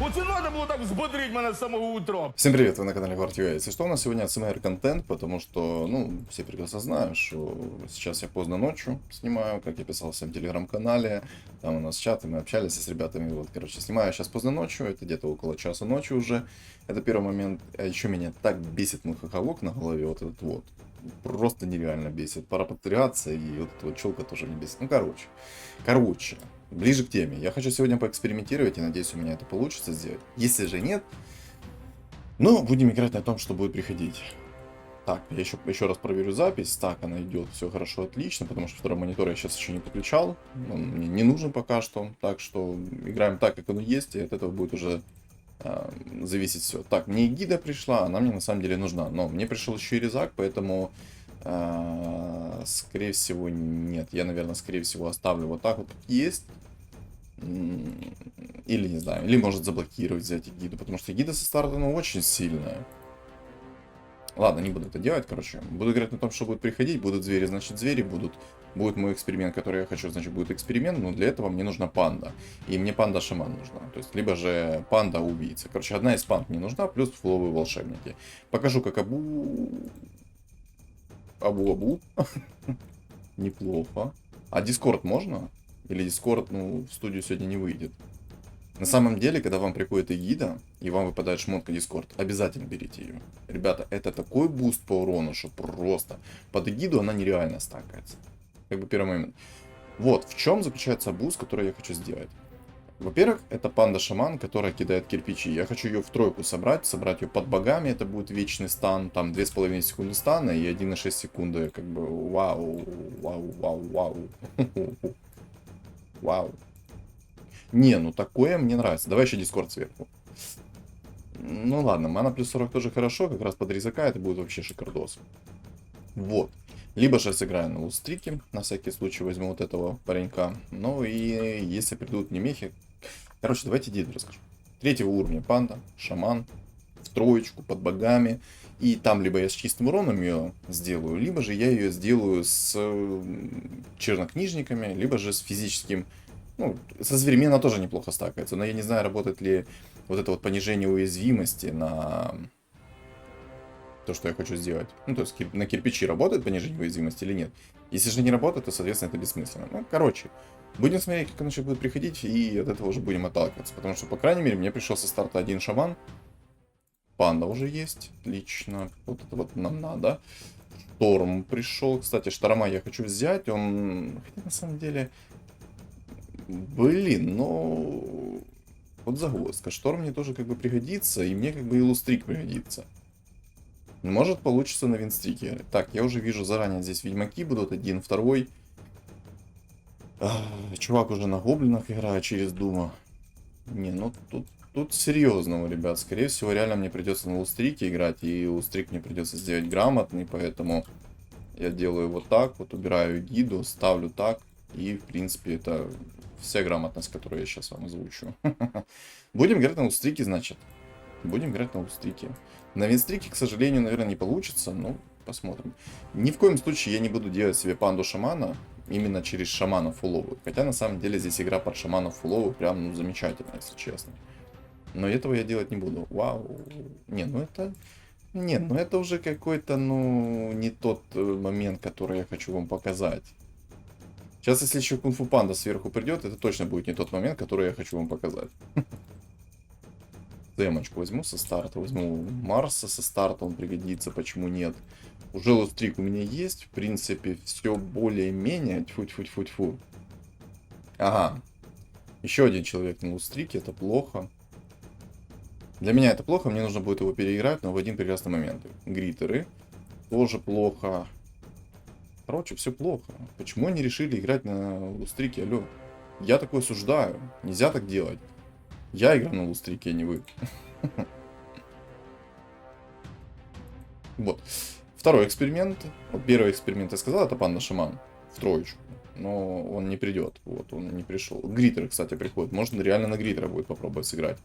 Оце надо було так взбодрить мене з самого утра. Всем привет, вы на канале GuardUA. Если что, у нас сегодня АСМР контент, потому что, ну, все прекрасно знают, что сейчас я поздно ночью снимаю, как я писал в своем телеграм-канале, там у нас чат, и мы общались с ребятами, вот, короче, снимаю я сейчас поздно ночью, это где-то около часа ночи уже, это первый момент, а еще меня так бесит мой хохолок на голове, вот этот вот, просто нереально бесит, пора подстригаться, и вот эта вот челка тоже не бесит, ну, короче, ближе к теме, я хочу сегодня поэкспериментировать, и надеюсь, у меня это получится сделать, если же нет, ну, будем играть на том, что будет приходить. Так, я еще раз проверю запись. Так, она идет, все хорошо, отлично, потому что второй монитор я сейчас еще не подключал. Он мне не нужен пока что. Так что играем так, как оно есть, и от этого будет уже зависеть все. Так, мне гида пришла, она мне на самом деле нужна. Но мне пришел еще и резак, поэтому, скорее всего, нет. Я, наверное, скорее всего, оставлю вот так вот, как есть. Или, не знаю, или может заблокировать, взять гиду, потому что гида со старта, ну, очень сильная. Ладно, не буду это делать, короче. Буду играть на том, что будет приходить, будут звери, значит, звери будут. Будет мой эксперимент, который я хочу, значит, будет эксперимент, но для этого мне нужна панда. И мне панда-шаман нужна, то есть, либо же панда-убийца. Короче, одна из панд мне нужна, плюс фуловые волшебники. Покажу, как Абу-Абу. Неплохо. А Дискорд можно? Или Дискорд, ну, в студию сегодня не выйдет. На самом деле, когда вам приходит эгида, и вам выпадает шмотка Дискорд, обязательно берите ее. Ребята, это такой буст по урону, что просто. Под эгиду она нереально стакается. Как бы первый момент. Вот, в чем заключается буст, который я хочу сделать. Во-первых, это панда-шаман, которая кидает кирпичи. Я хочу ее в тройку собрать ее под богами, это будет вечный стан, там 2,5 секунды стана и 1,6 секунды, как бы, вау, вау, вау, вау. Вау. Не, ну такое мне нравится. Давай еще Дискорд сверху. Ну ладно, мана плюс 40 тоже хорошо, как раз под резака это будет вообще шикардос. Вот. Либо же сыграю на лустрике, на всякий случай возьму вот этого паренька. Ну и если придут не мехи... Короче, давайте диду расскажу. Третьего уровня панда, шаман, в троечку, под богами. И там либо я с чистым уроном ее сделаю, либо же я ее сделаю с чернокнижниками, либо же с физическим... Ну, со зверями она тоже неплохо стакается, но я не знаю, работает ли вот это вот понижение уязвимости на то, что я хочу сделать. Ну, то есть на кирпичи работает понижение уязвимости или нет. Если же не работает, то, соответственно, это бессмысленно. Ну, короче, будем смотреть, как оно еще будет приходить, и от этого уже будем отталкиваться. Потому что, по крайней мере, мне пришел со старта один шаман. Панда уже есть, отлично. Вот это вот нам надо. Шторм пришел. Кстати, Шторма я хочу взять. Он, хотя на самом деле... Блин, ну... Вот загвоздка. Шторм мне тоже как бы пригодится, и мне как бы и лустрик пригодится. Может получится на винстрике. Так, я уже вижу заранее здесь ведьмаки будут. Один, второй. Чувак уже на гоблинах играет через Дума. Не, ну тут серьезно, ребят. Скорее всего, реально мне придется на лустрике играть, и лустрик мне придется сделать грамотный, поэтому я делаю вот так, вот убираю гиду, ставлю так, и в принципе это вся грамотность, которую я сейчас вам озвучу. Будем играть на лустрике, значит. Будем играть на лустрике. На винстрике, к сожалению, наверное, не получится, но посмотрим. Ни в коем случае я не буду делать себе панду-шамана именно через шамана фуловую. Хотя, на самом деле, здесь игра под шамана фуловую прям, ну, замечательная, если честно. Но этого я делать не буду. Вау. Не, ну это... Не, ну это уже какой-то, ну, не тот момент, который я хочу вам показать. Сейчас, если еще кунг-фу панда сверху придет, это точно будет не тот момент, который я хочу вам показать. Демочку возьму со старта, возьму Марса со старта, он пригодится, почему нет. Уже лустрик у меня есть, в принципе, все более-менее. Тьфу-тьфу-тьфу-тьфу. Ага. Еще один человек на лустрике, это плохо. Для меня это плохо, мне нужно будет его переиграть, но в один прекрасный момент. Гритеры тоже плохо. Короче, все плохо. Почему они решили играть на лустрике, алло? Я такое осуждаю. Нельзя так делать. Я играю на лустрике, а не вы. Вот. Второй эксперимент. Вот первый эксперимент я сказал, это панда-шаман. В троечку. Но он не придет. Вот, он не пришел. Гритеры, кстати, приходят. Можно реально на гритера будет попробовать сыграть.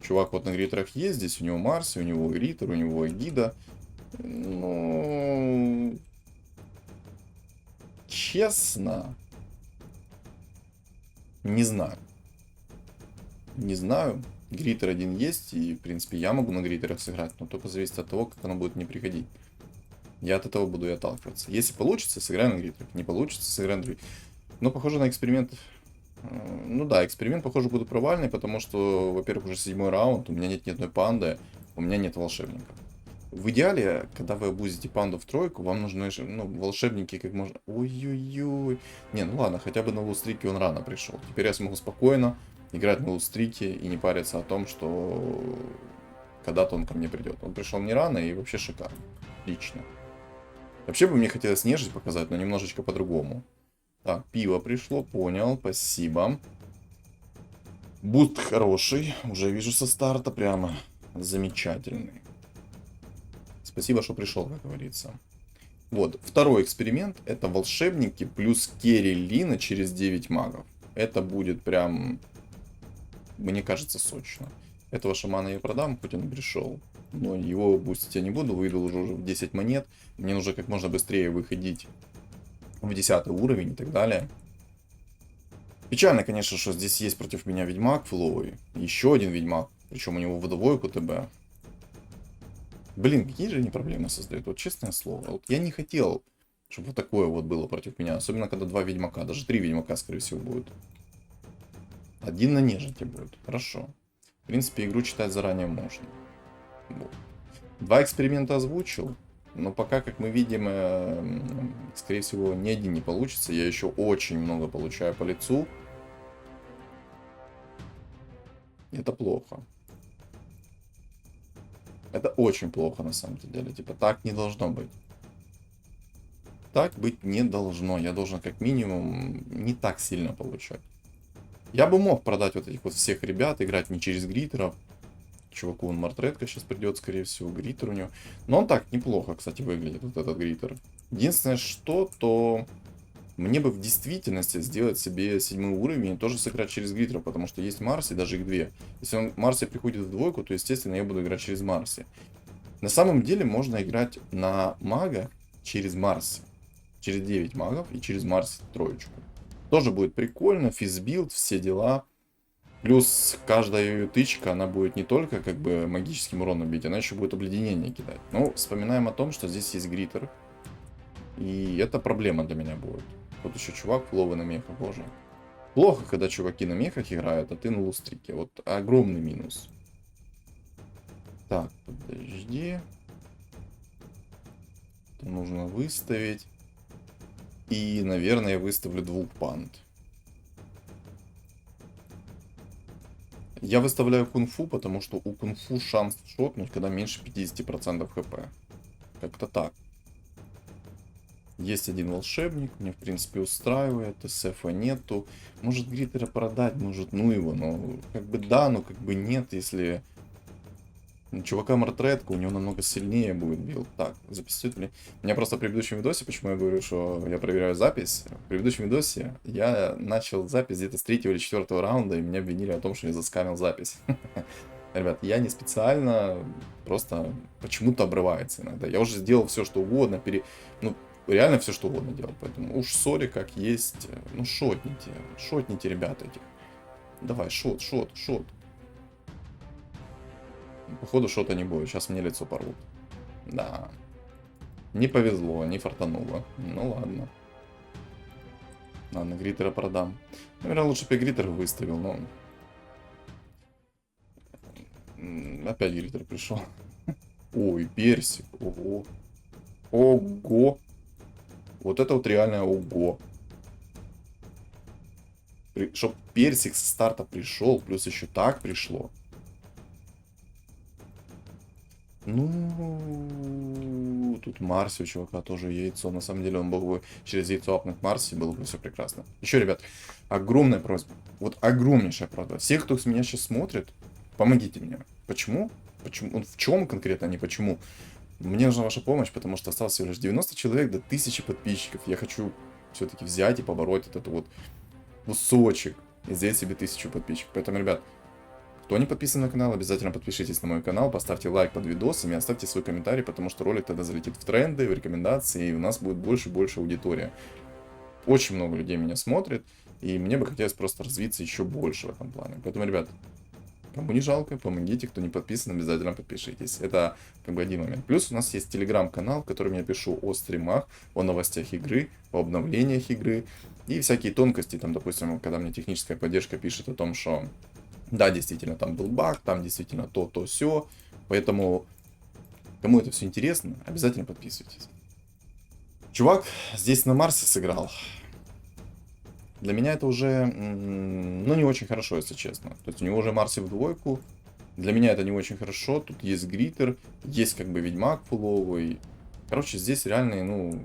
Чувак вот на гритерах есть. Здесь у него Марс, у него гритер, у него гида. Ну... Честно... Не знаю. Не знаю. Гриттер один есть, и, в принципе, я могу на гриттерах сыграть, но только зависит от того, как оно будет мне приходить. Я от этого буду и отталкиваться. Если получится, сыграю на гриттерах. Не получится, сыграю на гриттерах. Но, похоже, на эксперимент... Ну да, эксперимент, похоже, будет провальный, потому что, во-первых, уже 7-й раунд, у меня нет ни одной панды, у меня нет волшебников. В идеале, когда вы обузите панду в тройку, вам нужны, ну, волшебники как можно... Ой-ой-ой. Не, ну ладно, хотя бы на лустрике он рано пришел. Теперь я смогу спокойно играть на лустрике и не париться о том, что когда-то он ко мне придет. Он пришел не рано и вообще шикарно. Лично. Вообще бы мне хотелось нежить показать, но немножечко по-другому. Так, пиво пришло, понял, спасибо. Буст хороший, уже вижу со старта, прямо замечательный. Спасибо, что пришел, как говорится. Вот, второй эксперимент, это волшебники плюс керри Лина через 9 магов. Это будет прям, мне кажется, сочно. Этого шамана я продам, хоть он и пришел. Но его бустить я не буду, выйду уже в 10 монет. Мне нужно как можно быстрее выходить в 10 уровень и так далее. Печально, конечно, что здесь есть против меня ведьмак фловый. Еще один ведьмак, причем у него водовой КТБ. Блин, какие же они проблемы создают, вот честное слово. Вот я не хотел, чтобы вот такое вот было против меня. Особенно, когда 2 ведьмака, даже 3 ведьмака, скорее всего, будет. Один на нежити будет, хорошо. В принципе, игру читать заранее можно. Вот. 2 эксперимента озвучил. Но пока, как мы видим, скорее всего, ни один не получится. Я еще очень много получаю по лицу. Это плохо. Это очень плохо, на самом деле. Типа, так не должно быть. Так быть не должно. Я должен, как минимум, не так сильно получать. Я бы мог продать вот этих вот всех ребят, играть не через гриттеров. Чуваку он мартретка сейчас придет, скорее всего, гриттер у него. Но он так неплохо, кстати, выглядит, вот этот гриттер. Единственное, что, то мне бы в действительности сделать себе 7 уровень и тоже сыграть через гриттера, потому что есть Марси, даже их 2. Если он Марси приходит в двойку, то, естественно, я буду играть через Марси. На самом деле можно играть на мага через Марси. Через 9 магов и через Марси троечку. Тоже будет прикольно, физбилд, все дела. Плюс каждая ее тычка, она будет не только как бы магическим уроном бить, она еще будет обледенение кидать. Ну, вспоминаем о том, что здесь есть гриттер. И это проблема для меня будет. Вот еще чувак фловый на мехах, боже. Плохо, когда чуваки на мехах играют, а ты на лустрике. Вот огромный минус. Так, подожди. Это нужно выставить. И, наверное, я выставлю 2 панд. Я выставляю кунг-фу, потому что у кунг-фу шанс шотнуть, когда меньше 50% хп. Как-то так. Есть один волшебник, мне в принципе устраивает, СФа нету. Может гриттера продать, может ну его, но как бы да, но как бы нет, если... Чувака мартретка, у него намного сильнее будет билд. Так, записывать ли? У меня просто в предыдущем видосе, почему я говорю, что я проверяю запись. В предыдущем видосе я начал запись где-то с 3-го или 4-го раунда, и меня обвинили о том, что я заскамил запись. Ребят, я не специально, просто почему-то обрывается иногда. Я уже сделал все, что угодно, ну, реально все, что угодно делал. Поэтому уж сори, как есть. Ну, шотните, ребята этих. Давай, шот. Походу шота не будет, сейчас мне лицо порвут. Да. Не повезло, не фартануло. Ну ладно. Ладно, гриттера продам. Наверное, лучше бы я гриттер выставил, но... Опять гриттер пришел. Ой, персик. Ого. Ого. Вот это вот реально ого. Чтоб персик со старта пришел, плюс еще так пришло. Ну, тут Марси у чувака тоже яйцо. На самом деле он мог бы через яйцо апнуть Марси, было бы все прекрасно. Еще, ребят, огромная просьба. Вот огромнейшая просьба. Всех, кто с меня сейчас смотрит, помогите мне. Почему? Почему? В чем конкретно, а не почему? Мне нужна ваша помощь, потому что осталось всего лишь 90 человек до 1000 подписчиков. Я хочу все-таки взять и побороть этот вот кусочек и сделать себе 1000 подписчиков. Поэтому, ребят, кто не подписан на канал, обязательно подпишитесь на мой канал, поставьте лайк под видосом и оставьте свой комментарий, потому что ролик тогда залетит в тренды, в рекомендации, и у нас будет больше и больше аудитория. Очень много людей меня смотрит, и мне бы хотелось просто развиться еще больше в этом плане. Поэтому, ребят, Кому не жалко, помогите, кто не подписан, обязательно подпишитесь. Это как бы один момент. Плюс у нас есть телеграм-канал, в котором я пишу о стримах, о новостях игры, о обновлениях игры и всякие тонкости. Там, допустим, когда мне техническая поддержка пишет о том, что да, действительно, там был баг, там действительно то, сё. Поэтому, кому это все интересно, обязательно подписывайтесь. Чувак здесь на Марсе сыграл. Для меня это уже, ну, не очень хорошо, если честно. То есть у него уже Марси в двойку. Для меня это не очень хорошо. Тут есть Гриттер, есть как бы Ведьмак фуловый. Короче, здесь реальные, ну,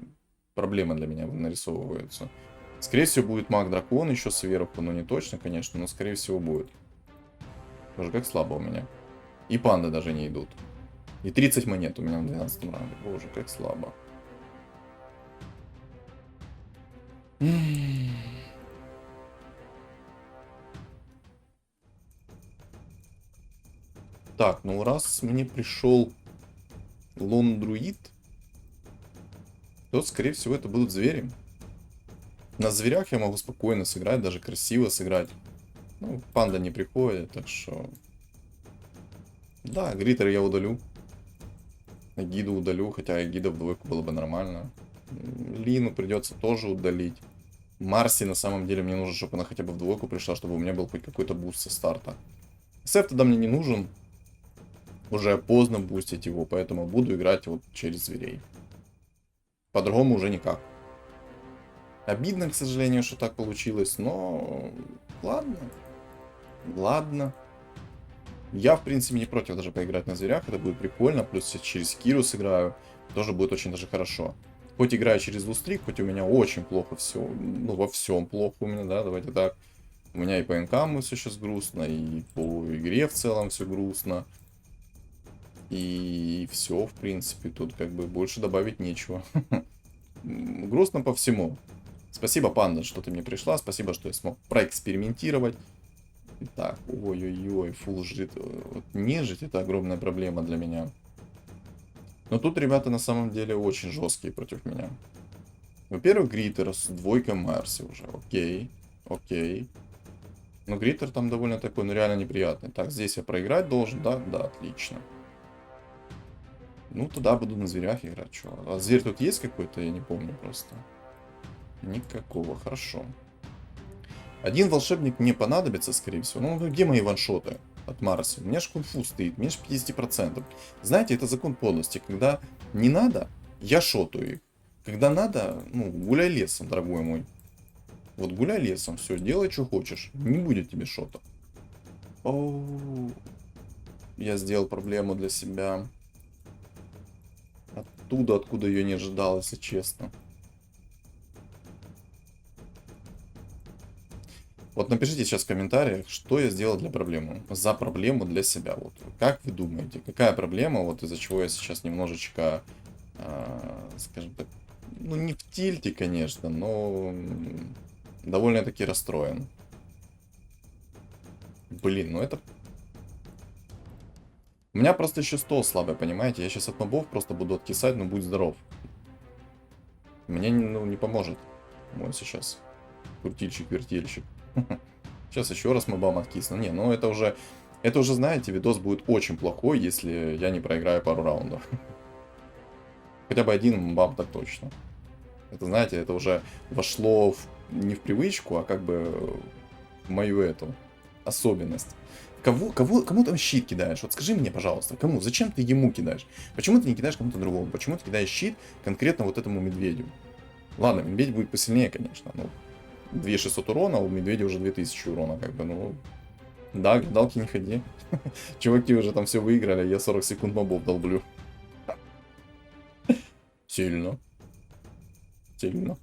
проблемы для меня нарисовываются. Скорее всего, будет Маг-Дракон еще сверху, но не точно, конечно, но скорее всего будет. Боже, как слабо у меня. И панды даже не идут. И 30 монет у меня в 12 ранге. Боже, как слабо. Так, ну раз мне пришел лон-друид, то, скорее всего, это будут звери. На зверях я могу спокойно сыграть, даже красиво сыграть. Ну, панда не приходит, так что... Да, Гриттер я удалю. Гиду удалю, хотя Гида в двойку было бы нормально. Лину придется тоже удалить. Марси на самом деле мне нужно, чтобы она хотя бы в двойку пришла, чтобы у меня был хоть какой-то буст со старта. Сеф тогда мне не нужен. Уже поздно бустить его, поэтому буду играть вот через зверей. По-другому уже никак. Обидно, к сожалению, что так получилось, но ладно. Ладно. Я, в принципе, не против даже поиграть на зверях, это будет прикольно. Плюс я через Киру сыграю, тоже будет очень даже хорошо. Хоть играю через лустрик, хоть у меня очень плохо все. Ну, во всем плохо у меня, да, давайте так. У меня и по инкаму все сейчас грустно, и по игре в целом все грустно. И все, в принципе, тут как бы больше добавить нечего. Грустно по всему. Спасибо, панда, что ты мне пришла. Спасибо, что я смог проэкспериментировать. Так, ой-ой-ой, фул жит. Вот нежить это огромная проблема для меня. Но тут ребята на самом деле очень жесткие против меня. Во-первых, Гриттер с двойкой Марси уже. Окей, окей. Но Гриттер там довольно такой, ну реально неприятный. Так, здесь я проиграть должен, да? Да, отлично. Ну, туда буду на зверях играть. Чё? А зверь тут есть какой-то? Я не помню просто. Никакого, хорошо. Один волшебник мне понадобится, скорее всего. Ну, где мои ваншоты от Марси? У меня же кунг-фу стоит, меньше 50%. Знаете, это закон подлости. Когда не надо, я шотаю их. Когда надо, ну, гуляй лесом, дорогой мой. Вот гуляй лесом, все, делай, что хочешь. Не будет тебе шота. Оу. Я сделал проблему для себя. Оттуда, откуда ее не ожидал, если честно. Вот напишите сейчас в комментариях, что я сделал для проблемы. За проблему для себя. Вот как вы думаете, какая проблема, вот из-за чего я сейчас немножечко, скажем так, ну не в тильте, конечно, но довольно-таки расстроен. Блин, ну это... У меня просто еще стол слабый, понимаете? Я сейчас от мобов просто буду откисать, но будь здоров. Мне ну, не поможет мой сейчас крутильщик-вертельщик. Сейчас еще раз мобам откисну. Не, ну это уже, знаете, видос будет очень плохой, если я не проиграю пару раундов. Хотя бы один мобам так точно. Это, знаете, это уже вошло не в привычку, а как бы в мою эту особенность. Кому там щит кидаешь? Вот скажи мне, пожалуйста, кому? Зачем ты ему кидаешь? Почему ты не кидаешь кому-то другому? Почему ты кидаешь щит конкретно вот этому медведю? Ладно, медведь будет посильнее, конечно, но 2600 урона, а у медведя уже 2000 урона, как бы, ну... Да, гадалки не ходи. Чуваки уже там все выиграли, я 40 секунд мобов долблю. Сильно. Сильно.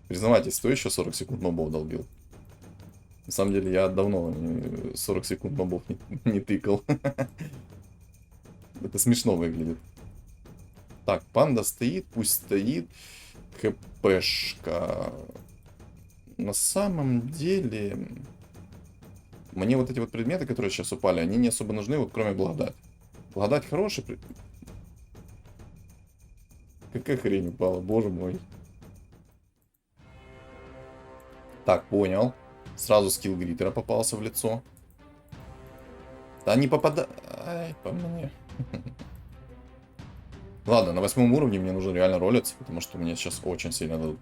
Признавайтесь, кто еще 40 секунд мобов долбил? На самом деле, я давно 40 секунд мобов не тыкал. Это смешно выглядит. Так, панда стоит, пусть стоит. ХПшка. На самом деле... Мне вот эти вот предметы, которые сейчас упали, они не особо нужны, вот кроме благодать. Благодать хороший. Какая хрень упала, боже мой. Так, понял. Сразу скилл Гриттера попался в лицо. Да не попадает. Ай, по мне. Ладно, на 8 уровне мне нужно реально ролиться, потому что мне сейчас очень сильно дадут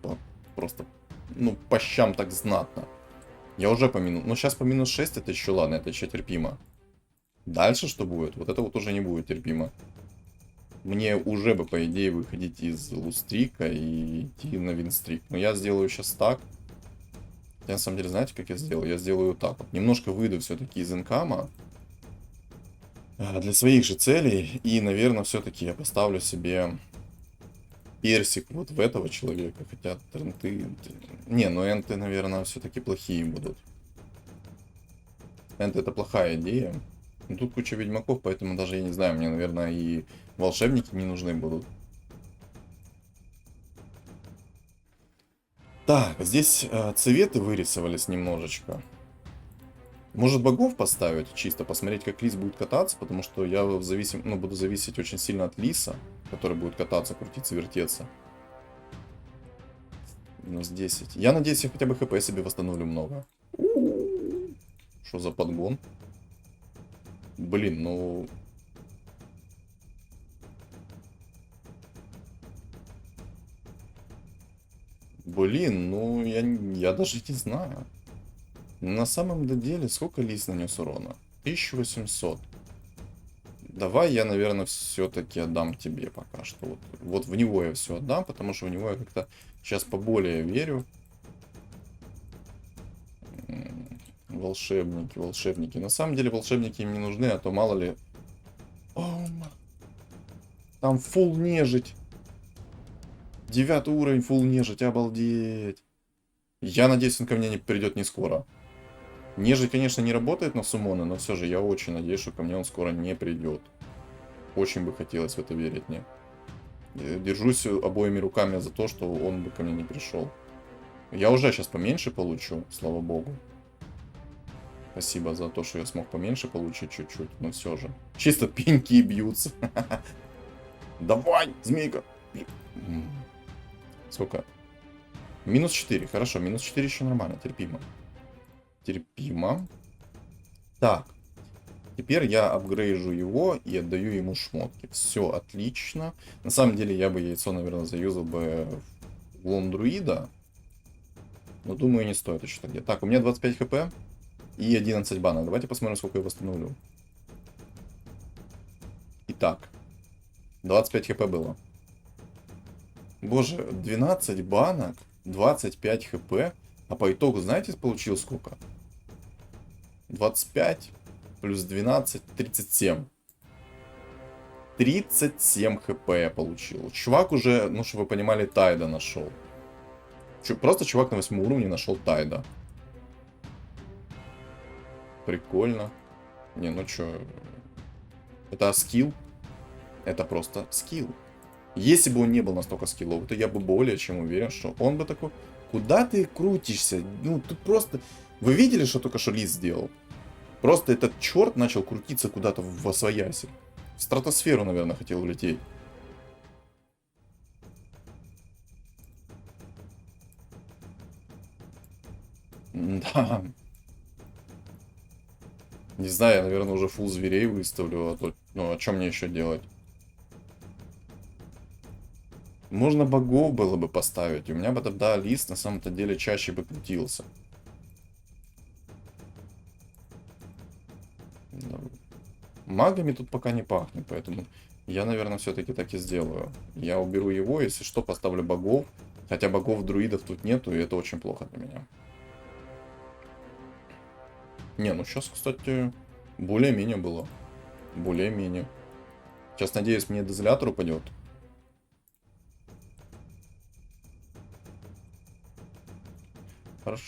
просто, ну, по щам так знатно. Я уже по минус... Ну, сейчас по минус 6 это еще ладно, это еще терпимо. Дальше что будет? Вот это вот уже не будет терпимо. Мне уже бы, по идее, выходить из лустрика и идти на винстрик. Но я сделаю сейчас так. Я на самом деле, знаете, как я сделаю? Я сделаю так вот. Немножко выйду все-таки из инкама. Для своих же целей. И, наверное, все-таки я поставлю себе персик вот в этого человека. Хотя тренты... Не, ну энты, наверное, все-таки плохие будут. Энты это плохая идея. Но тут куча ведьмаков, поэтому даже я не знаю, мне, наверное, и волшебники не нужны будут. Так, здесь цветы вырисовались немножечко. Может богов поставить чисто, посмотреть, как лис будет кататься, потому что я буду зависеть очень сильно от лиса, который будет кататься, крутиться, вертеться. Минус 10. Я надеюсь, я хотя бы хп себе восстановлю много. Что за подгон? Блин, ну... Блин, ну я даже не знаю. На самом деле, сколько лис нанес урона? 1800. Давай я, наверное, все-таки отдам тебе пока что. Вот в него я все отдам, потому что в него я как-то сейчас поболее верю. Волшебники, волшебники. На самом деле волшебники им не нужны, а то мало ли... Там фул нежить. 9 уровень фул нежить, обалдеть. Я надеюсь, он ко мне не придет не скоро. Нежить, конечно, не работает на суммоны, но все же я очень надеюсь, что ко мне он скоро не придет. Очень бы хотелось в это верить мне. Держусь обоими руками за то, что он бы ко мне не пришел. Я уже сейчас поменьше получу, слава богу. Спасибо за то, что я смог поменьше получить чуть-чуть, но все же. Чисто пеньки бьются. Давай, змейка. Сколько? Минус 4, хорошо, минус 4 еще нормально, терпимо. Терпимо. Так. Теперь я апгрейжу его и отдаю ему шмотки. Все, отлично. На самом деле я бы яйцо, наверное, заюзал бы в лондруида. Но думаю, не стоит еще тогда. Так, у меня 25 хп и 11 банок. Давайте посмотрим, сколько я восстановлю. Итак, 25 хп было. Боже, 12 банок, 25 хп. А по итогу, знаете, получил сколько? 25 плюс 12, 37. 37 хп я получил. Чувак уже, ну, чтобы вы понимали, Тайда нашел. Просто чувак на 8 уровне нашел Тайда. Прикольно. Не, ну чё. Это скилл. Это просто скилл. Если бы он не был настолько скилловый, то я бы более чем уверен, что он бы такой... Куда ты крутишься? Ну, тут просто... Вы видели, что только что Лис сделал? Просто этот черт начал крутиться куда-то в освояси. В стратосферу, наверное, хотел улететь. Да. Не знаю, я, наверное, уже фул зверей выставлю, а то... Ну, а что мне еще делать? Можно богов было бы поставить. И у меня бы тогда лист на самом-то деле чаще бы крутился. Магами тут пока не пахнет, поэтому я, наверное, все-таки так и сделаю. Я уберу его, если что, поставлю богов. Хотя богов-друидов тут нету, и это очень плохо для меня. Не, ну сейчас, кстати, более-менее было. Более-менее. Сейчас, надеюсь, мне дозолятор упадет. Хорошо.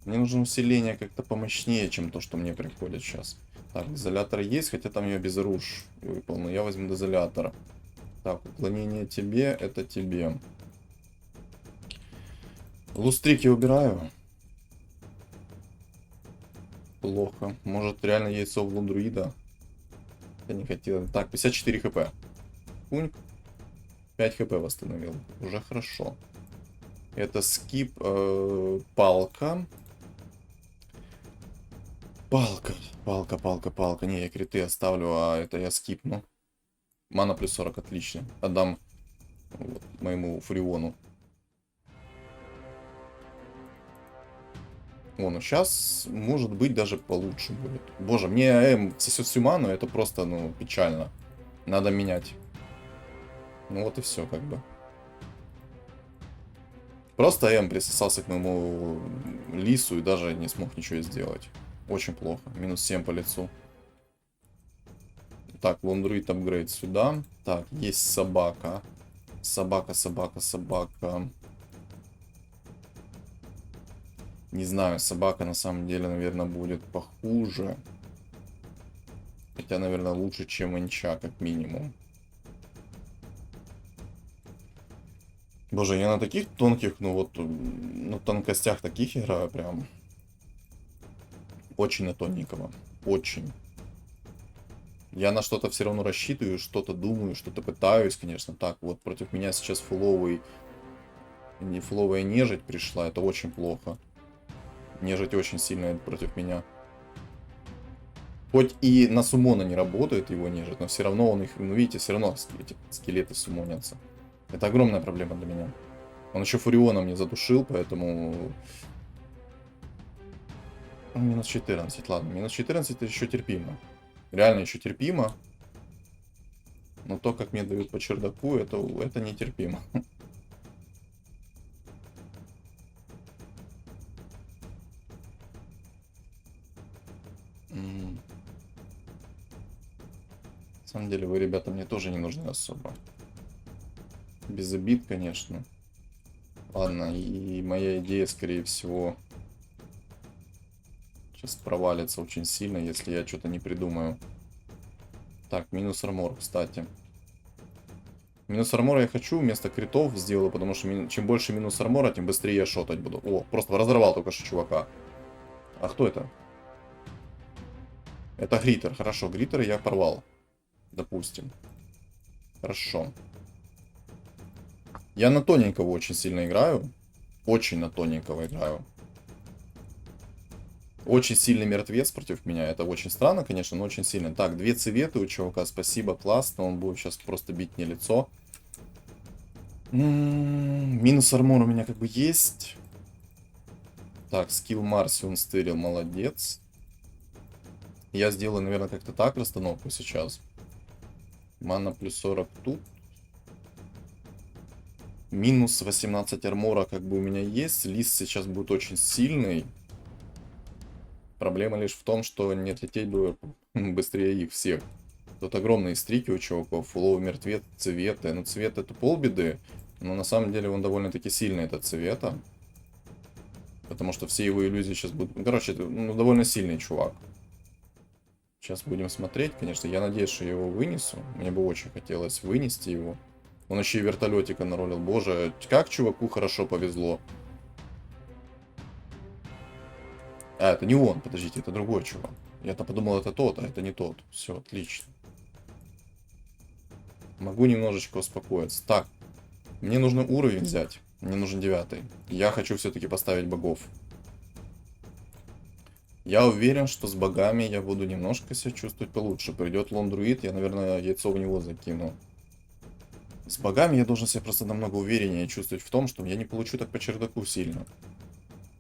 Мне нужно усиление как-то помощнее, чем то, что мне приходит сейчас. Так, дозолятор есть, хотя там я без руш выпал, но я возьму дозолятора. Так, уклонение тебе, это тебе. Лустрик я убираю. Плохо. Может, реально яйцо в лундруида? Я не хотел. Так, 54 хп. Пуньк. 5 хп восстановил. Уже хорошо. Это скип, палка. Палка. Не, я криты оставлю, а это я скипну. Мана плюс 40, отлично. Отдам вот, моему Фуриону. О, ну сейчас, может быть, даже получше будет. Боже, мне АМ сосет всю ману, это просто, ну, печально. Надо менять. Ну вот и все, как бы. Просто АМ присосался к моему лису и даже не смог ничего сделать. Очень плохо. Минус 7 по лицу. Так, лондруит апгрейд сюда. Так, есть собака. Собака. Не знаю, собака на самом деле, наверное, будет похуже. Хотя, наверное, лучше, чем инча, как минимум. Боже, я на таких тонких, ну вот, на тонкостях таких играю прям. Очень на тоненького. Очень. Я на что-то все равно рассчитываю, что-то думаю, что-то пытаюсь, конечно. Так, вот против меня сейчас фуловая нежить пришла, это очень плохо. Нежить очень сильная против меня. Хоть и на суммона не работает его нежить, но все равно он их, ну видите, все равно эти скелеты суммонятся. Это огромная проблема для меня. Он еще Фуриона мне задушил, поэтому... Ну, минус 14, ладно. Минус 14 это еще терпимо. Реально еще терпимо. Но то, как мне дают по чердаку, это нетерпимо. На самом деле, вы, ребята, мне тоже не нужны особо. Без обид, конечно. Ладно, и моя идея, скорее всего, сейчас провалится очень сильно, если я что-то не придумаю. Так, минус армор, кстати. Минус армора я хочу вместо критов сделаю, потому что чем больше минус армора, тем быстрее я шотать буду. О, просто разорвал только что чувака. А кто это? Это Гритер. Хорошо, Гритера я порвал. Допустим. Хорошо. Я на тоненького очень сильно играю. Очень на тоненького играю. Очень сильный мертвец против меня. Это очень странно, конечно, но очень сильно. Так, 2 цветы у чувака. Спасибо, классно. Он будет сейчас просто бить мне лицо. Минус армор у меня как бы есть. Так, скилл Марси он стырил. Молодец. Я сделаю, наверное, как-то так расстановку сейчас. Мана плюс 40 тут. Минус 18 армора как бы у меня есть. Лис сейчас будет очень сильный. Проблема лишь в том, что не отлететь бы быстрее их всех. Тут огромные стрики у чуваков. Фуловый мертвец, цветы. Ну, цвет это полбеды. Но на самом деле он довольно-таки сильный, этот цвета. Потому что все его иллюзии сейчас будут... Ну, короче, это довольно сильный чувак. Сейчас будем смотреть, конечно. Я надеюсь, что я его вынесу. Мне бы очень хотелось вынести его. Он еще и вертолетика наролил. Боже, как чуваку хорошо повезло. А, это не он, подождите, это другой чувак. Я-то подумал, это тот, а это не тот. Все, отлично. Могу немножечко успокоиться. Так, мне нужно уровень взять. Мне нужен 9. Я хочу все-таки поставить богов. Я уверен, что с богами я буду немножко себя чувствовать получше. Придет лондруид, я, наверное, яйцо в него закину. С богами я должен себя просто намного увереннее чувствовать в том, что я не получу так по чердаку сильно.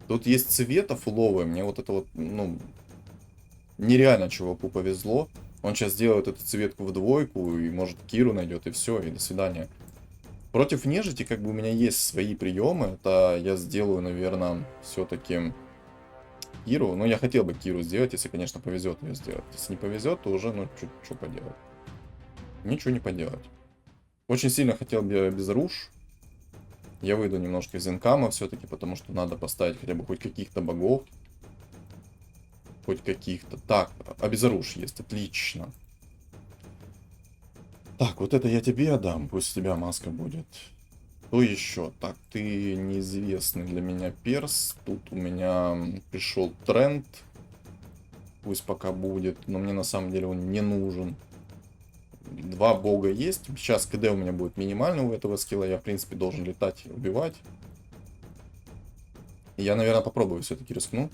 Тут есть цвета фуловые, мне вот это вот, ну, нереально чуваку повезло. Он сейчас делает эту цветку в двойку, и может Киру найдет, и все, и до свидания. Против нежити, как бы у меня есть свои приемы, это я сделаю, наверное, все-таки Киру. Но я хотел бы Киру сделать, если, конечно, повезет ее сделать. Если не повезет, то уже, ну, что поделать. Ничего не поделать. Очень сильно хотел бы без руш. Я выйду немножко из инкама все-таки, потому что надо поставить хотя бы хоть каких-то богов. Хоть каких-то. Так, обезоруш есть, отлично. Так, вот это я тебе отдам, пусть у тебя маска будет. Что еще? Так, ты неизвестный для меня перс. Тут у меня пришел тренд. Пусть пока будет, но мне на самом деле он не нужен. 2 бога есть. Сейчас КД у меня будет минимальный у этого скилла. Я, в принципе, должен летать и убивать. Я, наверное, попробую все-таки рискну.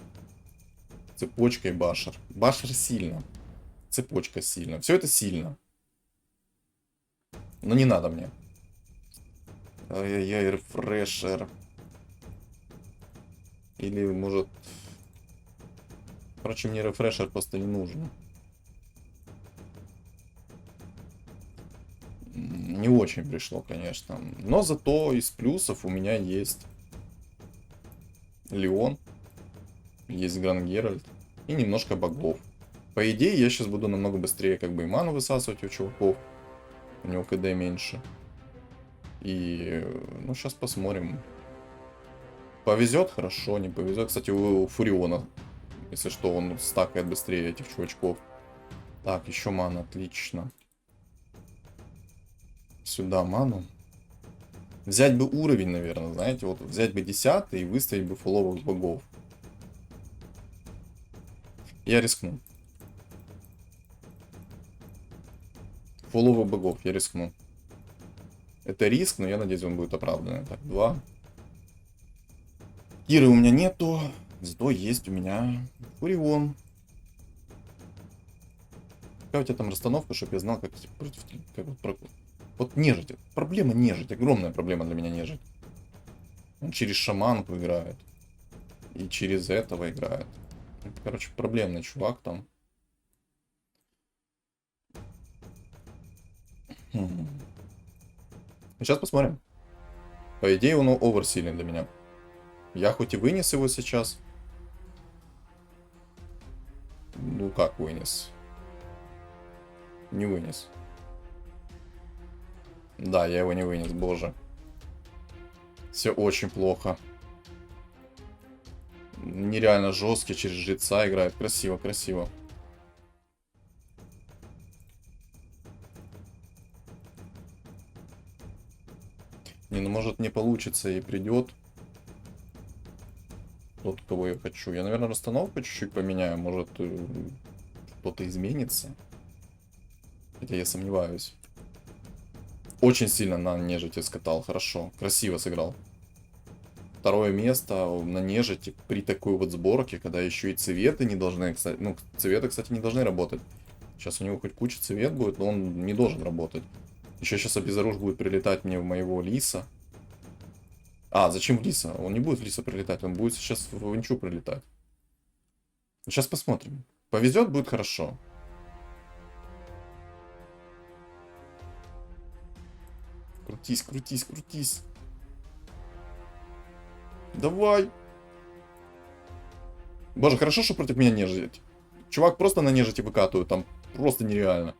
Цепочкой Башер. Башер сильно. Цепочка сильно. Все это сильно. Но не надо мне. Ай-яй-яй, рефрешер. Или, может... Короче, мне рефрешер просто не нужен. Не очень пришло, конечно. Но зато из плюсов у меня есть Леон. Есть Гранд Геральт. И немножко богов. По идее, я сейчас буду намного быстрее как бы и ману высасывать у чуваков. У него КД меньше. И, ну, сейчас посмотрим. Повезет, хорошо, не повезет. Кстати, у Фуриона, если что, он стакает быстрее этих чувачков. Так, еще мана, отлично. Сюда ману. Взять бы уровень, наверное, знаете, вот взять бы 10 и выставить бы фуловых богов. Я рискну. Фуловых богов, я рискну. Это риск, но я надеюсь, он будет оправданный. Так, 2. Киры у меня нету, зато есть у меня Фурион. Какая у тебя там расстановка, чтобы я знал, как против... Вот нежить. Проблема нежить. Огромная проблема для меня нежить. Он через шаманку играет. И через этого играет. Это, короче, проблемный чувак там. Сейчас посмотрим. По идее, он оверсилен для меня. Я хоть и вынес его сейчас. Ну как вынес? Не вынес. Да, я его не вынес, боже. Все очень плохо. Нереально жесткий, через жреца играет. Красиво, красиво. Не, ну может не получится и придет тот, кого я хочу. Я, наверное, расстановку чуть-чуть поменяю. Может, что-то изменится. Хотя я сомневаюсь. Очень сильно на нежити скатал. Хорошо. Красиво сыграл. Второе место на нежити при такой вот сборке, когда еще и цветы не должны, кстати, ну, цветы, кстати, не должны работать. Сейчас у него хоть куча цвет будет, но он не должен работать. Еще сейчас обезоружь будет прилетать мне в моего лиса. А, зачем в лиса? Он не будет в лиса прилетать, он будет сейчас в инчу прилетать. Сейчас посмотрим. Повезет, будет хорошо. Крутись, крутись, крутись. Давай. Боже, хорошо, что против меня нежить. Чувак просто на нежити выкатывает, там просто нереально.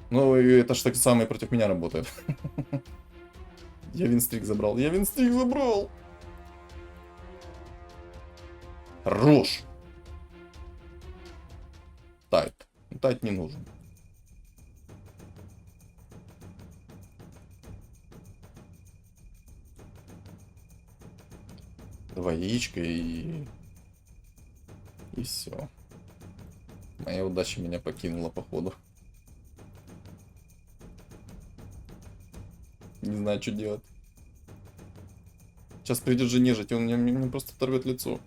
Ну, это ж так самое против меня работает. Я винстрик забрал, я винстрик забрал. Хорош. Тайт. Тайт не нужен. Два яичка и все. Моя удача меня покинула, походу. Не знаю, что делать. Сейчас придет же нежить, и он мне просто оторвет лицо.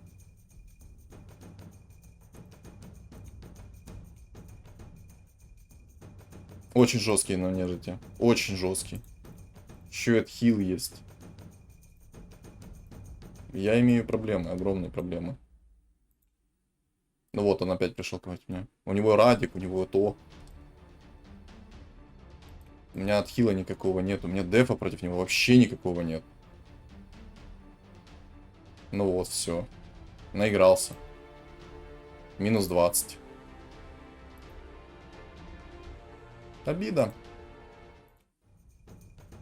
Очень жесткий на нежити. Очень жесткий. Еще и хил есть. Я имею проблемы, огромные проблемы. Ну вот, он опять пришел к меня. У него радик, у него то. У меня отхила никакого нет. У меня дефа против него вообще никакого нет. Ну вот, все. Наигрался. Минус 20. Обида.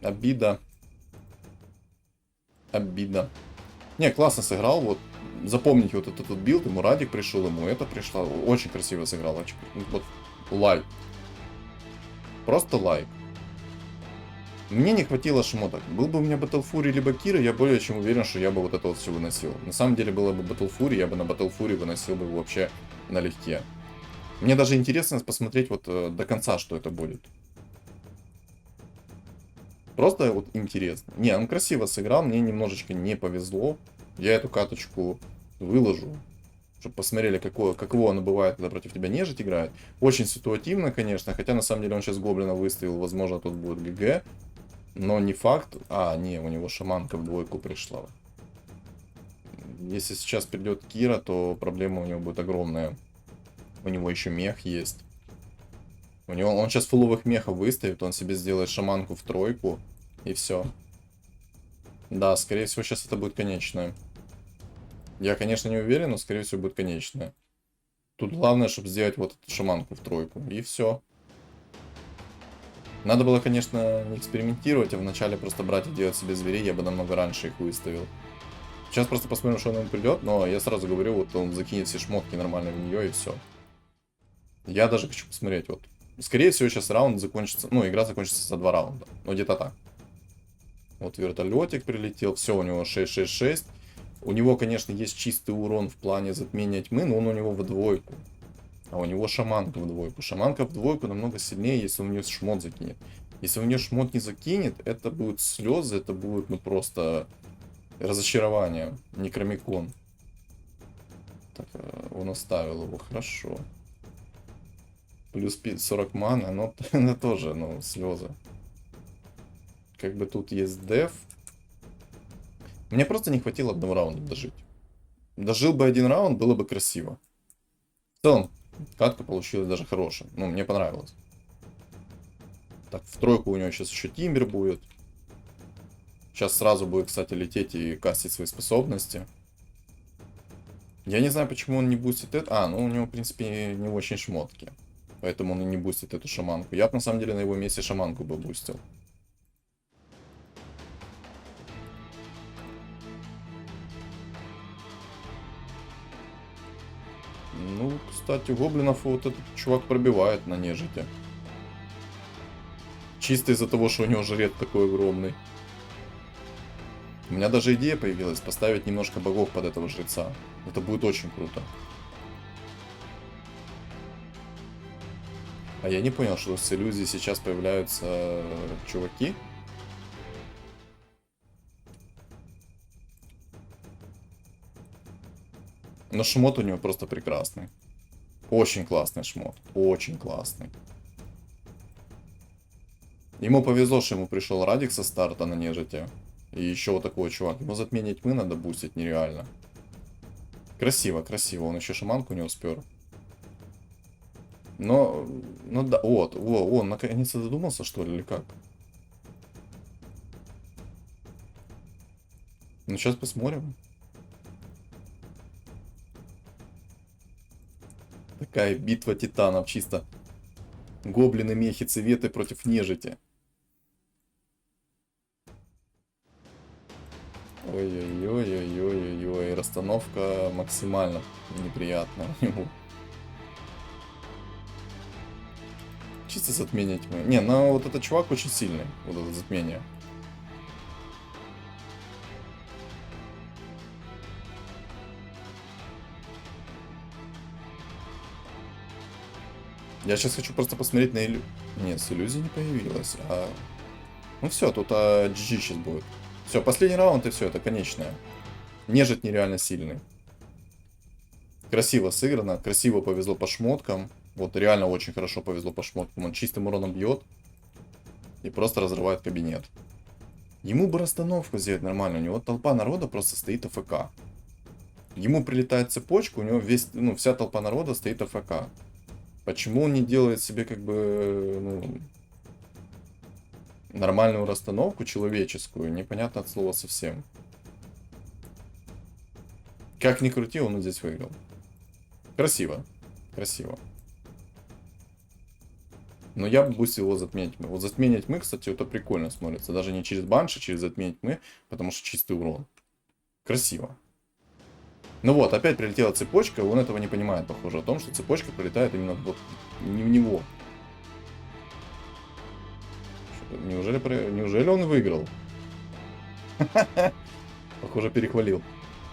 Обида. Обида. Не, классно сыграл. Вот запомните вот этот билд. Ему радик пришел, ему это пришло. Очень красиво сыграл. Вот лайк. Просто лайк. Мне не хватило шмоток. Был бы у меня Battle Fury либо Кира, я более чем уверен, что я бы вот это вот все выносил. На самом деле было бы Battle Fury, я бы на Battle Fury выносил бы вообще налегке. Мне даже интересно посмотреть вот до конца, что это будет. Просто вот интересно. Не, он красиво сыграл, мне немножечко не повезло. Я эту каточку выложу. Чтобы посмотрели, каково оно бывает, когда против тебя нежить играет. Очень ситуативно, конечно. Хотя, на самом деле, он сейчас гоблина выставил. Возможно, тут будет ГГ. Но не факт. А, не, у него шаманка в двойку пришла. Если сейчас придет Кира, то проблема у него будет огромная. У него еще мех есть. Он сейчас фуловых мехов выставит. Он себе сделает шаманку в тройку. И все. Да, скорее всего, сейчас это будет конечное. Я, конечно, не уверен, но, скорее всего, будет конечное. Тут главное, чтобы сделать вот эту шаманку в тройку. И все. Надо было, конечно, не экспериментировать, а вначале просто брать и делать себе зверей. Я бы намного раньше их выставил. Сейчас просто посмотрим, что он ему придет. Но я сразу говорю, вот он закинет все шмотки нормально в нее, и все. Я даже хочу посмотреть, вот. Скорее всего, сейчас раунд закончится. Ну, игра закончится за 2 раунда. Ну, где-то так. Вот вертолетик прилетел. Все, у него 666. У него, конечно, есть чистый урон в плане затмения тьмы, но он у него в двойку. А у него шаманка в двойку. Шаманка в двойку намного сильнее, если он у нее шмот закинет. Если у нее шмот не закинет, это будут слезы, это будет, ну, просто разочарование. Некромикон. Так, он оставил его, хорошо. Плюс 40 мана, но это тоже, ну, слезы. Как бы тут есть деф. Мне просто не хватило одного раунда дожить. Дожил бы один раунд, было бы красиво. В целом, катка получилась даже хорошая. Ну, мне понравилось. Так, в тройку у него сейчас еще Тимбер будет. Сейчас сразу будет, кстати, лететь и кастить свои способности. Я не знаю, почему он не бустит это. А, ну у него, в принципе, не очень шмотки. Поэтому он и не бустит эту шаманку. Я бы, на самом деле, на его месте шаманку бы бустил. Ну, кстати, гоблинов вот этот чувак пробивает на нежити. Чисто из-за того, что у него жрет такой огромный. У меня даже идея появилась поставить немножко богов под этого жреца. Это будет очень круто. А я не понял, что с иллюзией сейчас появляются чуваки. Но шмот у него просто прекрасный. Очень классный шмот. Очень классный. Ему повезло, что ему пришел Радик со старта на нежити. И еще вот такой чувак. Ему затмение тьмы надо бустить нереально. Красиво, красиво. Он еще шаманку не успел. Но, ну да, вот, он наконец-то додумался, что ли, или как? Ну, сейчас посмотрим. Такая битва титанов, чисто. Гоблины, мехи, цветы против нежити. Ой-ой-ой-ой-ой-ой-ой. Расстановка максимально неприятная у него. Чисто затмение тьмы. Не, ну вот этот чувак очень сильный. Вот это затмение. Я сейчас хочу просто посмотреть на иллюзию. Нет, с иллюзией не появилась. Ну все, тут GG сейчас будет. Все, последний раунд и все, это конечное. Нежить нереально сильный. Красиво сыграно, красиво повезло по шмоткам. Вот реально очень хорошо повезло по шмоткам. Он чистым уроном бьет. И просто разрывает кабинет. Ему бы расстановку сделать нормально. У него толпа народа просто стоит АФК. Ему прилетает цепочка, у него вся толпа народа стоит АФК. Почему он не делает себе как бы, ну, нормальную расстановку человеческую, непонятно от слова совсем. Как ни крути, он здесь выиграл. Красиво. Красиво. Но я бы бустил его затмение тьмы. Вот затмение тьмы, кстати, это прикольно смотрится. Даже не через банши, через затмение тьмы, потому что чистый урон. Красиво. Ну вот, опять прилетела цепочка, он этого не понимает, похоже, о том, что цепочка прилетает именно вот не в него. Неужели он выиграл? Похоже, перехвалил.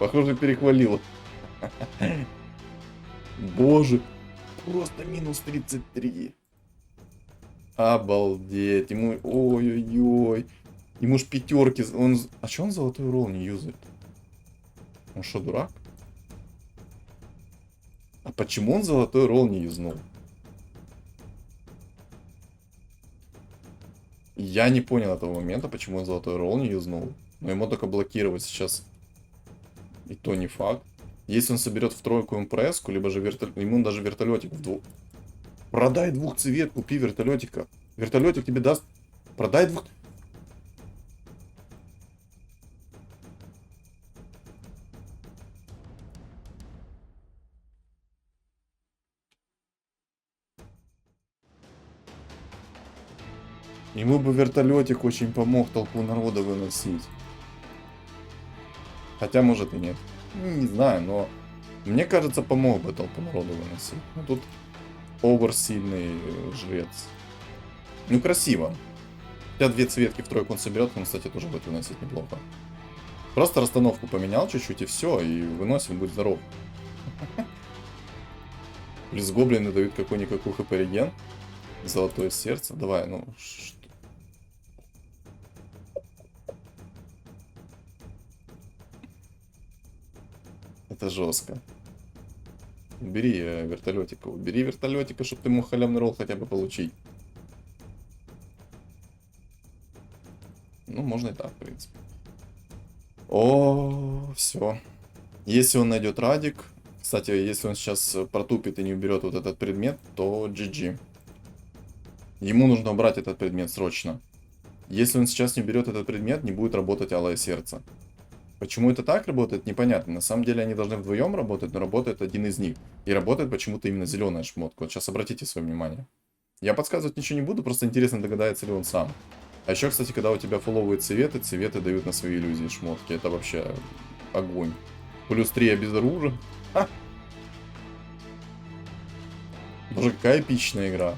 Похоже, перехвалил. Боже, просто минус 33. Обалдеть. Ему, ой-ой-ой. Ему ж пятерки. А че он золотой ролл не юзает? Он что, дурак? А почему он золотой ролл не юзнул? Я не понял этого момента, почему он золотой ролл не юзнул. Но ему только блокировать сейчас. И то не факт. Если он соберет в тройку импресску, либо же ему даже вертолетик в двух. Продай двухцвет, купи вертолетика. Вертолетик тебе даст. Продай двух. Ему бы вертолетик очень помог толпу народа выносить. Хотя, может и нет. Не знаю, но мне кажется, помог бы толпу народа выносить. Но тут оверсильный жрец. Ну, красиво. Хотя две цветки в тройку он соберет, он, кстати, тоже будет выносить неплохо. Просто расстановку поменял чуть-чуть и все, и выносим, будь здоров. Плюс гоблины дают какой-никакой хп-реген. Золотое сердце. Давай, ну... Это жестко. Убери вертолетика. Убери вертолетика, чтобы ты мог халявный ролл хотя бы получить. Ну, можно и так, в принципе. О, все. Если он найдет радик. Кстати, если он сейчас протупит и не уберет вот этот предмет, то GG. Ему нужно убрать этот предмет срочно. Если он сейчас не берет этот предмет, не будет работать алое сердце. Почему это так работает, непонятно. На самом деле они должны вдвоем работать, но работает один из них. И работает почему-то именно зеленая шмотка. Вот сейчас обратите свое внимание. Я подсказывать ничего не буду, просто интересно, догадается ли он сам. А еще, кстати, когда у тебя фуловые цветы дают на свои иллюзии шмотки. Это вообще огонь. Плюс 3 обезоружен. Ха! Боже, какая эпичная игра.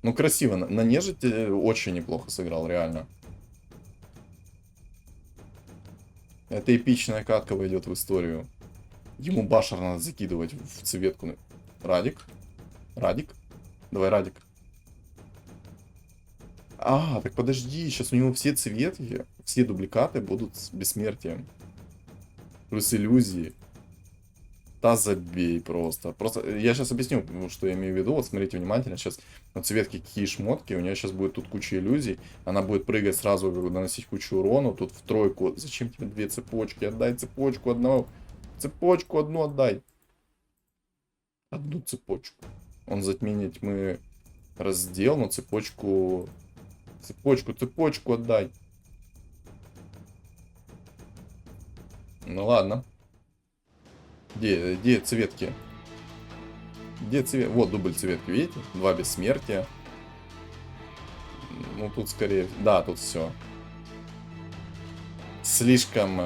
Ну, красиво. На нежити очень неплохо сыграл, реально. Эта эпичная катка войдет в историю. Ему башер надо закидывать в цветку. Радик. Радик. Давай, Радик. А, так подожди. Сейчас у него все цветки, все дубликаты будут с бессмертием. Плюс иллюзии. Да забей просто. Просто я сейчас объясню, что я имею в виду. Вот смотрите внимательно. Сейчас на цветке какие шмотки. У нее сейчас будет тут куча иллюзий. Она будет прыгать сразу, наносить кучу урона. Тут в тройку. Зачем тебе две цепочки? Отдай цепочку одного. Цепочку одну отдай. Одну цепочку. Он затмение тьмы раздел, но цепочку... Цепочку отдай. Ну ладно. Где цветки? Где цвет? Вот дубль цветки, видите? 2 бессмертия. Ну тут скорее... Да, тут все. Слишком...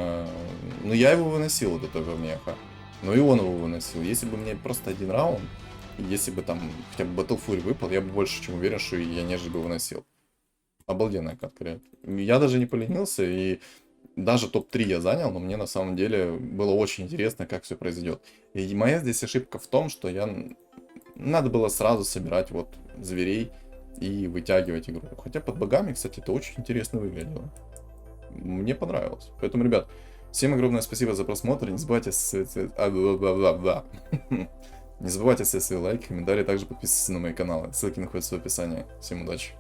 Ну я его выносил, вот этого меха. Но и он его выносил. Если бы мне просто один раунд, если бы там хотя бы Battle Fury выпал, я бы больше чем уверен, что я нежели бы выносил. Обалденная катка, реально. Я даже не поленился, и даже топ-3 я занял, но мне на самом деле было очень интересно, как все произойдет. И моя здесь ошибка в том, что надо было сразу собирать вот зверей и вытягивать игру. Хотя под богами, кстати, это очень интересно выглядело. Мне понравилось. Поэтому, ребят, всем огромное спасибо за просмотр. Не забывайте не забывайте ставить свои лайки, комментарии, также подписываться на мои каналы. Ссылки находятся в описании. Всем удачи.